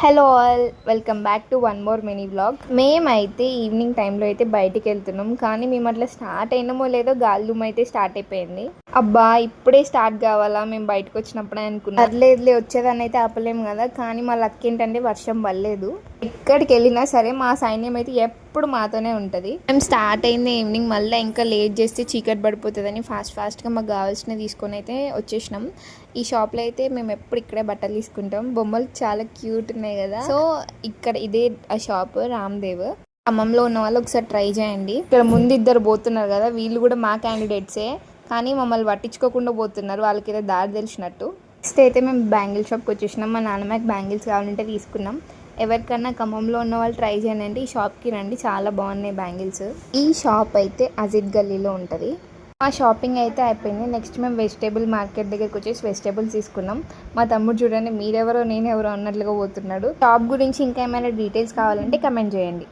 Hello all, welcome back to one more mini vlog. మేమైతే evening టైంలో అయితే బయటికి వెళ్తున్నాం, కానీ మేము అట్లా స్టార్ట్ అయినామో లేదో గాలిదుమ్ అయితే స్టార్ట్ అయిపోయింది. అబ్బా ఇప్పుడే స్టార్ట్ కావాలా, మేము బయటకు వచ్చినప్పుడే అనుకున్నాం. పర్లేదులే, వచ్చేదాన్ని అయితే ఆపలేము కదా. కానీ మా లక్ ఏంటంటే వర్షం పడలేదు. ఎక్కడికి వెళ్ళినా సరే మా సైన్యం అయితే ఎప్పుడు మాతోనే ఉంటుంది. మేము స్టార్ట్ అయింది ఈవినింగ్, మళ్ళీ ఇంకా లేట్ చేస్తే చీకటి పడిపోతుందని ఫాస్ట్గా మాకు కావాల్సినవి తీసుకొని అయితే వచ్చేసినాం. ఈ షాప్లో అయితే మేము ఎప్పుడు ఇక్కడే బట్టలు తీసుకుంటాం. బొమ్మలు చాలా క్యూట్ ఉన్నాయి కదా. సో ఇక్కడ ఇదే ఆ షాప్ రామ్దేవ్. ఖమ్మంలో ఉన్న వాళ్ళు ఒకసారి ట్రై చేయండి. ఇక్కడ ముందు ఇద్దరు పోతున్నారు కదా, వీళ్ళు కూడా మా క్యాండిడేట్సే, కానీ మమ్మల్ని పట్టించుకోకుండా పోతున్నారు. వాళ్ళకి ఏదో దారి తెలిసినట్టు. నెక్స్ట్ అయితే మేము బ్యాంగిల్ షాప్కి వచ్చేసినాం. మా నాన్నమ్మకి బ్యాంగిల్స్ కావాలంటే తీసుకున్నాం. ఎవరికన్నా ఖమ్మంలో ఉన్న వాళ్ళు ట్రై చేయండి, ఈ షాప్కి రండి, చాలా బాగున్నాయి బ్యాంగిల్స్. ఈ షాప్ అయితే అజిత్ గల్లీలో ఉంటుంది. మా షాపింగ్ అయితే అయిపోయింది. నెక్స్ట్ మేము వెజిటేబుల్ మార్కెట్ దగ్గరికి వచ్చేసి వెజిటేబుల్స్ తీసుకున్నాం. మా తమ్ముడు చూడండి, మీరెవరో నేనెవరో అన్నట్లుగా పోతున్నాడు. షాప్ గురించి ఇంకా ఏమైనా డీటెయిల్స్ కావాలంటే కమెంట్ చేయండి.